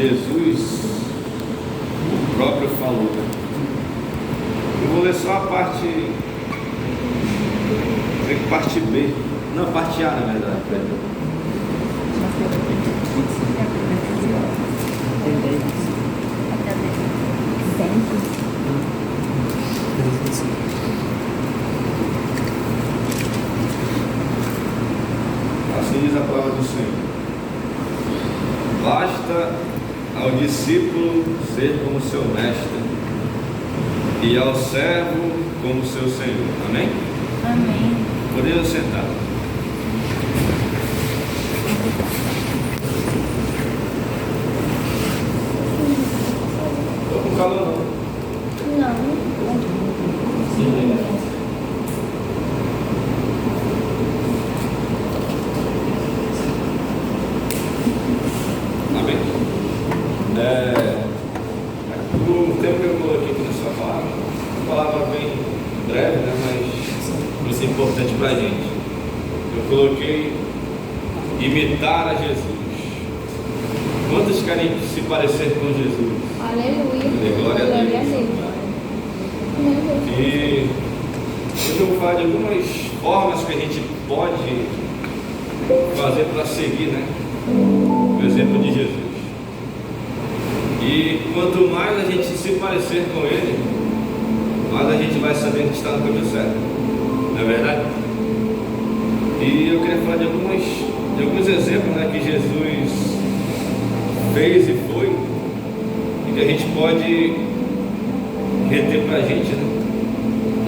Jesus, o próprio falou. Eu vou ler só a parte B, não, parte A na verdade. Assim diz a palavra do Senhor: basta ao discípulo ser como seu mestre e ao servo como seu Senhor. Amém? Amém. Podemos sentar. Estou com calor não? Não. Sim. Amém? O tempo que eu coloquei aqui na sua palavra, uma palavra bem breve, né, mas isso é importante para a gente. Eu coloquei imitar a Jesus. Quantos querem se parecer com Jesus? Aleluia. Glória a Deus. Deus. E hoje eu vou falar de algumas formas que a gente pode fazer para seguir, né, o exemplo de Jesus. E quanto mais a gente se parecer com Ele, mais a gente vai saber que está no caminho certo. Não é verdade? E eu queria falar de alguns exemplos, né, que Jesus fez e foi, e que a gente pode reter para a gente, né?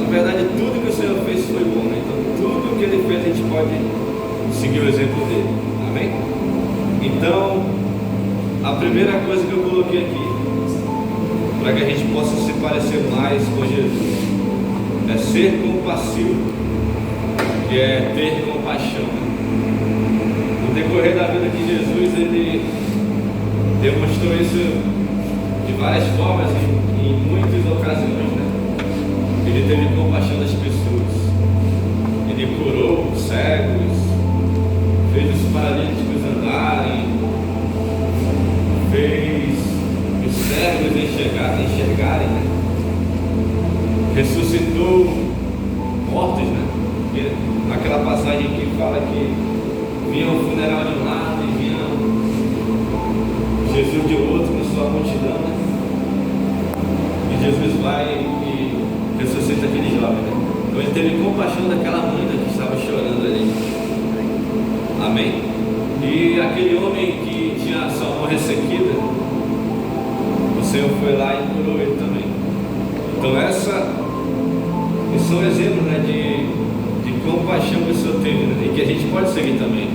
Na verdade, tudo que o Senhor fez foi bom, né? Então, tudo que Ele fez, a gente pode seguir o exemplo dele. Amém? Então, a primeira coisa que eu coloquei aqui, para que a gente possa se parecer mais com Jesus, é ser compassivo, que é ter compaixão. No decorrer da vida de Jesus, Ele demonstrou isso de várias formas, em muitas ocasiões, né? Ele teve compaixão das pessoas, Ele curou os cegos, fez os paralíticos andarem, fez os cegos enxergarem, né? Ressuscitou mortos, né? Porque naquela passagem que fala que vinha o funeral de um lado e vinha Jesus de outro com sua multidão, né? E Jesus vai e ressuscita aquele jovem, né? Então ele teve compaixão daquela mãe, né, que estava chorando ali. Amém? E aquele homem que tinha sua mão ressequida, o Senhor foi lá e curou ele também. Então esses são exemplos, né, de compaixão que o Senhor teve, né, e que a gente pode seguir também.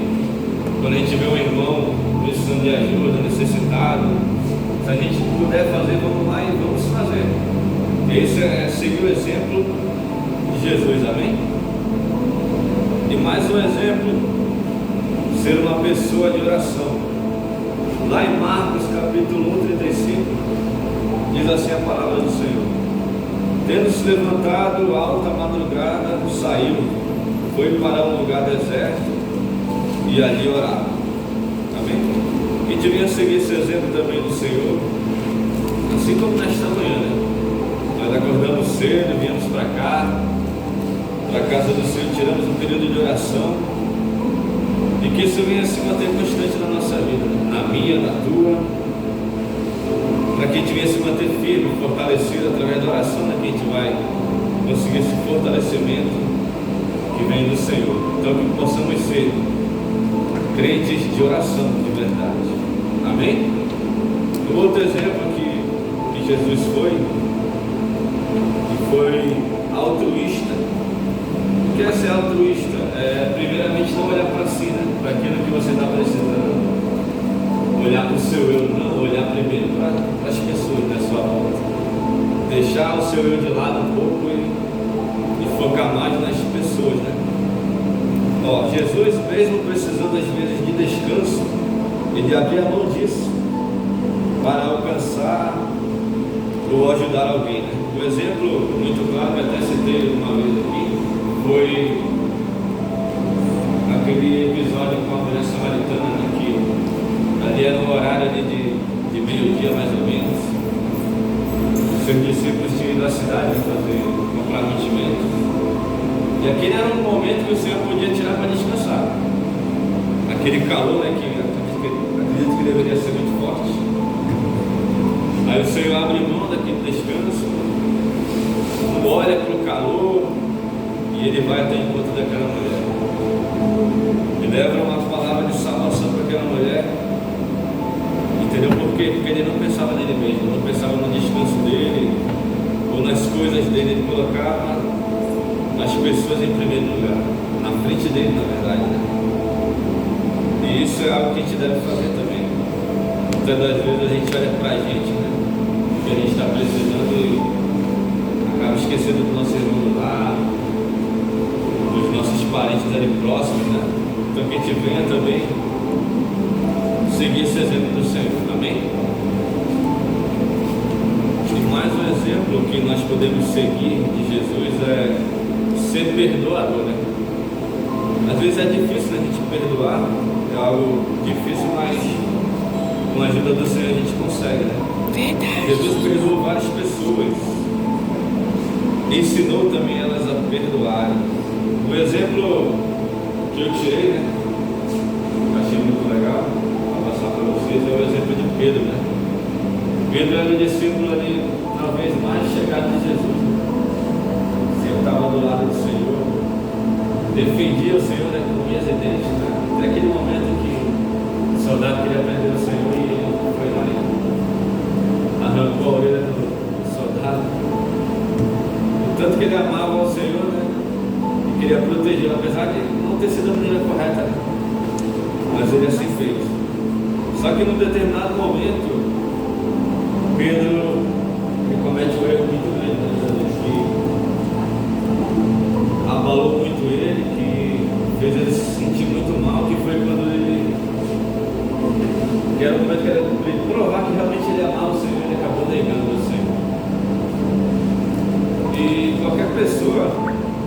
Quando a gente vê um irmão precisando de ajuda, necessitado, se a gente puder fazer, vamos lá e vamos fazer. Esse é seguir o exemplo de Jesus, amém? E mais um exemplo, ser uma pessoa de oração. Lá em Marcos capítulo 1:35, diz assim a palavra do Senhor: tendo se levantado alta madrugada, saiu, foi para um lugar deserto e ali orava. Amém? E devia seguir esse exemplo também do Senhor, assim como nesta manhã, né? Nós acordamos cedo, viemos para cá, para a casa do Senhor, tiramos um período de oração, e que isso venha se manter constante na nossa vida, na minha, na tua, para que a gente venha se manter firme, fortalecido através da oração, né, que a gente vai conseguir esse fortalecimento que vem do Senhor. Então que possamos ser crentes de oração de verdade. Amém? O outro exemplo que Jesus foi altruísta. O que é ser altruísta? É primeiramente não olhar para si, né, para aquilo que você está precisando, olhar para o seu eu, não, olhar primeiro para as pessoas da sua volta, deixar o seu eu de lado um pouco e focar mais nas pessoas, né? Jesus, mesmo precisando às vezes de descanso, ele abria a mão disso para alcançar ou ajudar alguém, né? Um exemplo muito claro, que até citei uma vez aqui, foi aquele episódio com a mulher samaritana, né, que ali era um horário ali de da cidade, fazer comprar mantimento. E aquele era um momento que o Senhor podia tirar para descansar. Aquele calor, né, que acredito que deveria ser muito forte. Aí o Senhor abre mão daquele descanso, olha para o calor e ele vai até o encontro daquela mulher. E leva uma palavra de salvação para aquela mulher. Entendeu por quê? Porque ele não pensava nele mesmo, não pensava no descanso dele ou nas coisas dele, ele colocava as pessoas em primeiro lugar, na frente dele, na verdade, né? E isso é algo que a gente deve fazer também. Muitas das vezes a gente olha pra gente, né? Que a gente está precisando e acaba esquecendo do nosso irmão do lado, dos nossos parentes ali próximos, né? Então que a gente venha também seguir esse exemplo do Senhor, amém? E mais um exemplo que nós podemos seguir de Jesus é ser perdoador, né? Às vezes é difícil, né, a gente perdoar, é algo difícil, mas com a ajuda do Senhor a gente consegue, né? Verdade. Jesus perdoou várias pessoas, ensinou também elas a perdoarem. O exemplo que eu tirei, né, achei muito legal para passar para vocês, é o exemplo de Pedro, né? Pedro era o discípulo ali, talvez mais chegado de Jesus. Estava do lado do Senhor, defendia o Senhor, né, com unhas e dentes, né? Até aquele momento que o soldado queria prender o Senhor e ele foi lá e arrancou a orelha do soldado. O tanto que ele amava ao Senhor, né, e queria protegê-lo, apesar de não ter sido a maneira correta, né? Mas ele assim fez. Só que num determinado momento, Pedro comete um erro muito grande, né? Abalou muito ele, que fez ele se sentir muito mal, que foi quando ele, que era o momento que era ele provar que realmente ele amava o Senhor, ele acabou negando o Senhor. E qualquer pessoa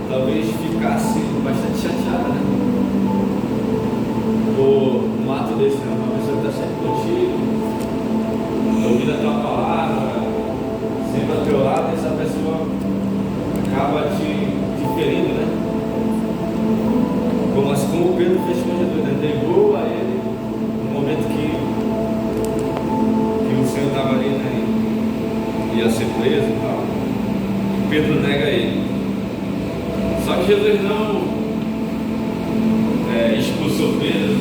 talvez ficasse bastante chateada, né? Por um ato desse, né? Uma pessoa que está sempre contigo, ouvindo a tua palavra, sempre ao teu lado, essa pessoa acaba te ferindo, né? Como o Pedro fez com Jesus, né? Negou a ele no momento que o Senhor estava ali, né? Ia ser preso e tal. E Pedro nega ele. Só que Jesus não expulsou Pedro,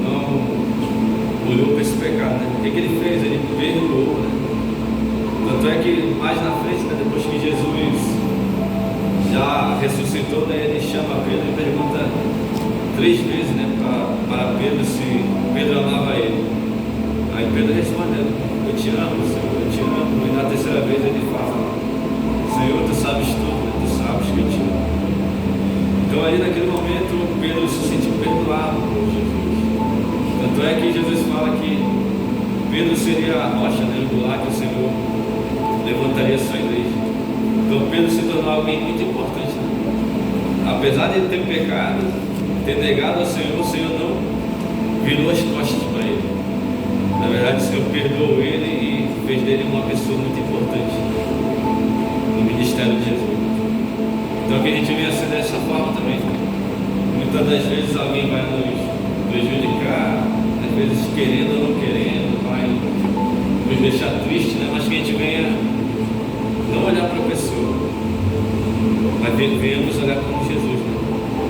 não olhou para esse pecado, né? O que ele fez? Ele perdoou, né? Tanto é que mais na frente, né? Depois que Jesus já ressuscitou, né, ele chama Pedro e pergunta 3 vezes, né, para Pedro se Pedro amava ele. Aí Pedro respondeu: eu te amo, Senhor, eu te amo. E na terceira vez ele fala: Senhor, tu sabes tudo, né, tu sabes que eu te amo. Então ali naquele momento Pedro se sentiu perdoado por Jesus. Tanto é que Jesus fala que Pedro seria a rocha, né, angular que o Senhor levantaria a sua igreja. Então Pedro se tornou alguém muito importante, né? Apesar de ele ter pecado, ter negado ao Senhor, o Senhor não virou as costas para ele. Na verdade, o Senhor perdoou ele e fez dele uma pessoa muito importante no ministério de Jesus. Então que a gente venha ser dessa forma também. Muitas das vezes alguém vai nos prejudicar, às vezes querendo ou não querendo, vai nos deixar triste, né? Mas que a gente venha não olhar para a pessoa, mas venhamos olhar como Jesus, né?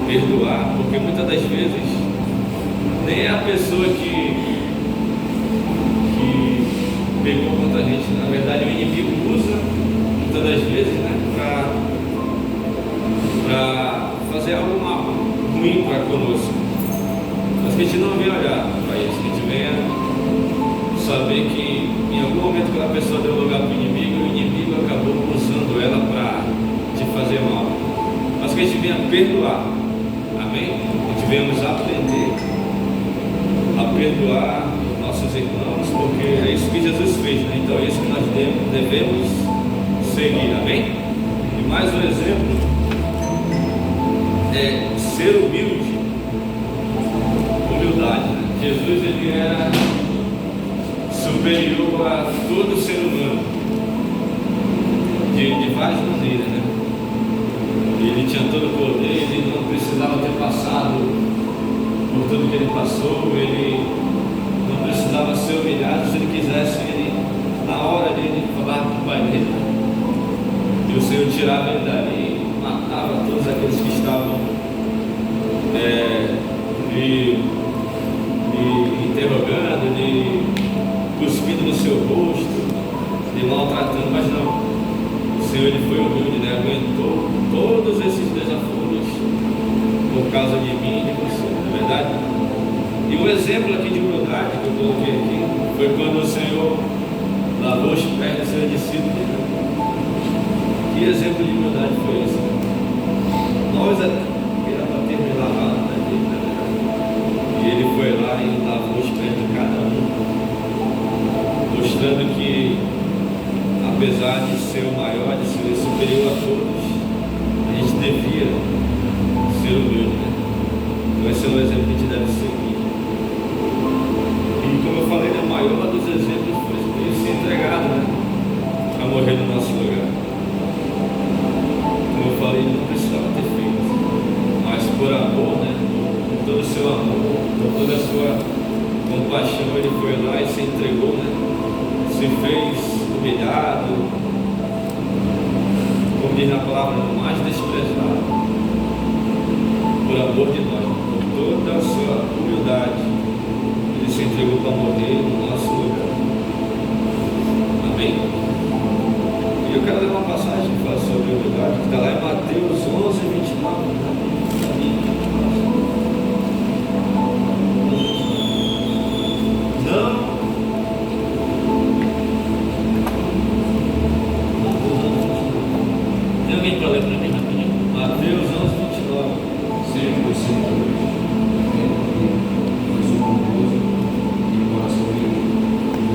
Perdoar, porque muitas das vezes nem é a pessoa que pegou contra a gente, na verdade o inimigo usa muitas das vezes, né, para fazer algo mal, ruim para conosco, mas que a gente não venha olhar para isso, que a gente venha saber que em algum momento quando a pessoa deu lugar para o inimigo acabou usando ela para te fazer mal. Mas que a gente venha perdoar, amém? Que a gente venhamos aprender a perdoar nossos irmãos, porque é isso que Jesus fez, né? Então é isso que nós devemos seguir, amém? E mais um exemplo é ser humilde, humildade, né? Jesus, ele era superior a todo ser humano. de várias maneiras, né? Ele tinha todo o poder, ele não precisava ter passado por tudo que ele passou, ele não precisava ser humilhado. Se ele quisesse, ele, na hora dele, falava com o pai dele, e o Senhor tirava ele dali, matava todos aqueles que estavam lhe interrogando, lhe cuspindo no seu rosto, lhe maltratando, mas não. O Senhor, ele foi humilde, né? Aguentou todos esses desafios por causa de mim e de você, não é verdade? E um exemplo aqui de humildade que eu coloquei aqui foi quando o Senhor lavou os pés dos seus discípulos. Que exemplo de humildade foi esse? Nós era para ter me lavado, né? E ele foi lá e lavou os pés de cada um, mostrando que, apesar de ser o maior, de ser superior a todos, a gente devia ser humilde, né? Então esse é um exemplo que a gente deve seguir. E como eu falei, o maior dos exemplos foi ter se entregado, né? A morrer no nosso lugar. Como eu falei, ele não precisava ter feito, mas por amor, né? Com todo o seu amor, com toda a sua compaixão, ele foi lá e se entregou, né? Se fez humilhado, como diz na palavra, mais desprezado, por amor de nós, por toda a sua humildade, ele se entregou para morrer no nosso lugar. Amém? E eu quero ler uma passagem que fala sobre humildade, que está lá em Mateus 11:29. Alguém para ler para mim rapidinho? Mateus 11:29. Seja você mas o bondoso e o coração de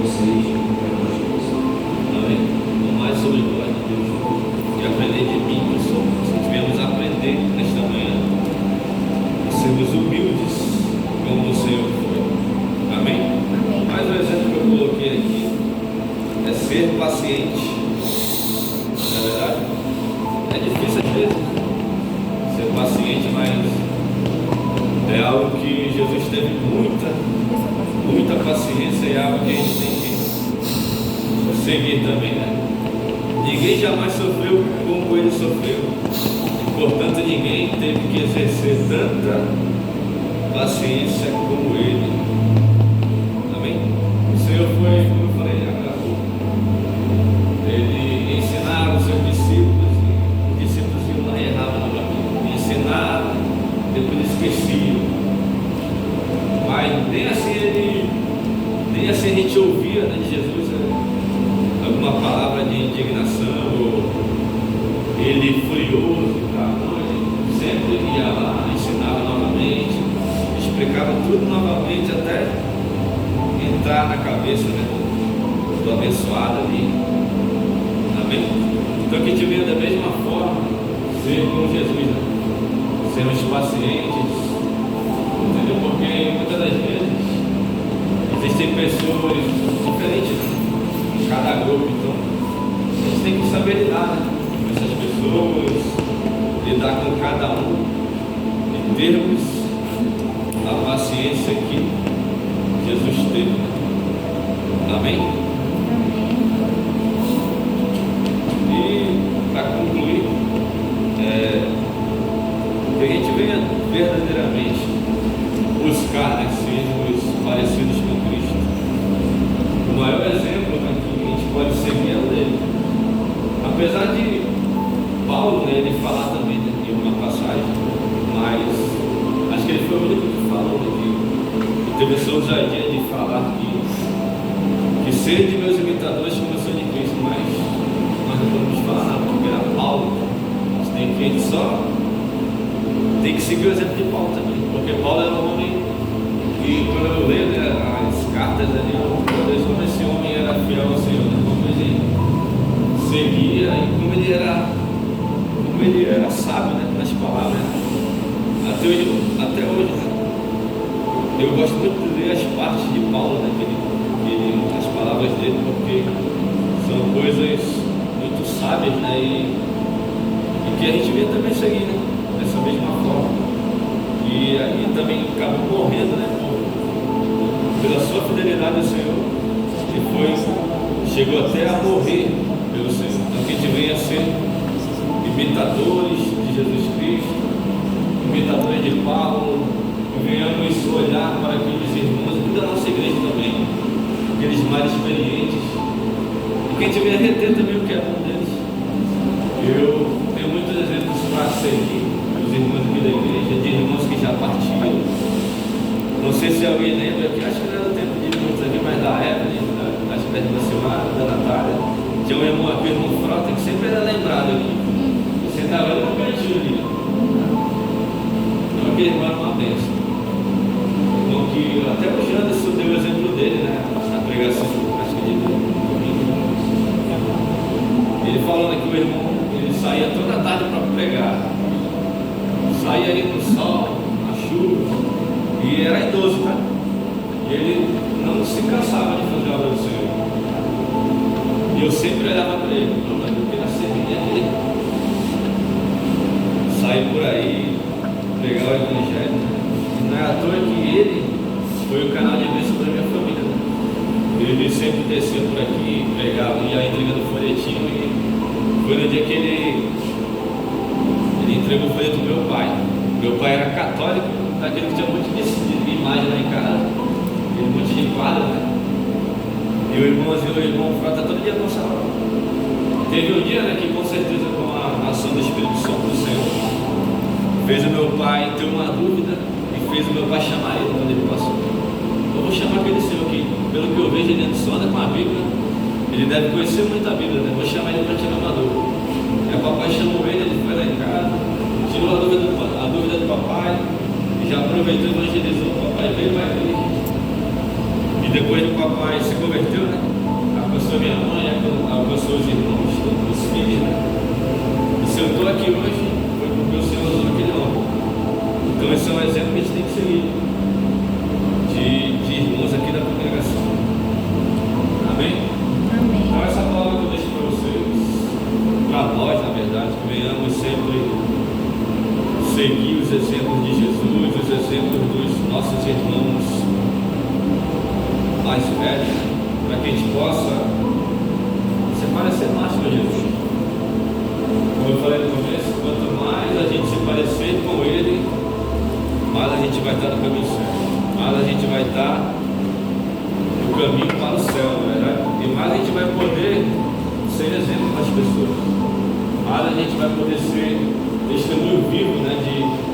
vocês Amém? Vamos mais sobre nós, né, Deus? E aprender de mim, pessoal. Se tivermos a aprender nesta manhã, a sermos humildes como o Senhor foi. Amém? Amém. Mais um exemplo que eu coloquei aqui é ser paciente. Não é verdade? É difícil às vezes ser paciente, mas é algo que Jesus teve muita paciência, e é algo que a gente tem que seguir também, né? Ninguém jamais sofreu como ele sofreu, portanto ninguém teve que exercer tanta paciência como ele. Amém? O Senhor foi, como eu falei agora, ele ensinava os seus discípulos, iam lá e erravam novamente, ensinavam, depois esqueciam, mas nem assim a gente ouvia, né, de Jesus, alguma palavra de indignação, ou ele furioso e tal. Não, ele sempre ia lá, ensinava novamente, explicava tudo novamente, até entrar na cabeça, né, do abençoado ali. Amém? Então que a gente venha da mesma forma ser como Jesus, né? Sermos pacientes, entendeu? Porque muitas das vezes existem pessoas diferentes, né, em cada grupo. Então a gente tem que saber lidar, né, com essas pessoas, lidar com cada um, e termos a paciência que Jesus teve, né? Amém? E para concluir, que a gente venha verdadeiramente buscar, né, sermos parecidos com Cristo. O maior exemplo, né, que a gente pode seguir é o dele. Apesar de Paulo, né, ele falar também, né, em uma passagem, mas acho que ele foi o único que falou, né, que teve essa ousadia de falar que ser de meus imitadores como eu sou de Cristo, mas nós não podemos falar nada, porque era Paulo. A gente só tem que seguir o exemplo de Paulo também, porque Paulo era um homem que, quando eu leio, né, as cartas ali, meu Deus, como esse homem era fiel ao Senhor, né, como ele seguia e como ele era sábio, né, nas palavras. Até hoje, né, eu gosto muito de ler as partes de Paulo, né, as palavras dele, porque são coisas muito sábias, né? E que a gente vê também seguir, né? Dessa mesma forma. E aí também acabou morrendo, né? Pela sua fidelidade ao Senhor, e chegou até a morrer pelo Senhor. Então que a gente venha ser imitadores de Jesus Cristo, imitadores de Paulo, e venhamos olhar para aqueles irmãos aqui da nossa igreja também, aqueles mais experientes, e que a gente venha reter também o que é bom deles. Eu tenho muitos exemplos para seguir os irmãos aqui da igreja, de irmãos que já partiram. Não sei se alguém lembra aqui, acho que não era do tempo de muitos aqui, mas da Evelyn, acho que da Silmara, da Natália. Tinha um irmão aqui, o irmão Frota, que sempre era lembrado aqui. Você estava ali no cantinho ali. Então aquele irmão era uma bênção. Então que até o Janderson deu o exemplo dele, né? Na pregação, acho que de domingo. Ele falando que o irmão, ele saía toda tarde para pregar. Saía ali no sol, na chuva. E era idoso, tá? E ele não se cansava de fazer a obra do Senhor. E eu sempre olhava para ele, não, mas eu queria ser dele. Sair por aí, pregar o Evangelho. E não é à toa que ele foi o canal de bênção da minha família, né? Ele sempre desceu por aqui, pregava, ia entregando folhetinho. E foi no dia que ele entregou o folheto do meu pai. Meu pai era católico, daquele que tinha um monte de imagem lá em casa, aquele monte de quadro, né? E o irmão Frota todo dia passava. Teve um dia, né, que com certeza com a ação do Espírito Santo do Senhor, fez o meu pai ter uma dúvida e fez o meu pai chamar ele quando ele passou. Eu vou chamar aquele senhor aqui, pelo que eu vejo, ele só anda com a Bíblia, ele deve conhecer muito a Bíblia, né? Vou chamar ele para tirar uma dúvida. Aí o papai chamou ele foi lá em casa, tirou a dúvida do papai, e já aproveitou e evangelizou. O papai veio para a igreja. E depois o papai se converteu, né? Alcançou minha mãe, alcançou os irmãos, os filhos, né? E se eu estou aqui hoje, foi porque o Senhor usou aquele homem. Então esse é um exemplo que a gente tem que seguir de irmãos aqui da congregação. Amém? Amém. Então essa palavra que eu deixo para vocês, para nós, na verdade, que venhamos sempre seguir os exemplos de Jesus, os exemplos dos nossos irmãos mais velhos, para que a gente possa se parecer mais com Jesus. Como eu falei no começo, quanto mais a gente se parecer com Ele, mais a gente vai estar no caminho certo, mais a gente vai estar no caminho para o céu, não é verdade? E mais a gente vai poder ser exemplo para as pessoas, mais a gente vai poder ser testemunho vivo, né, de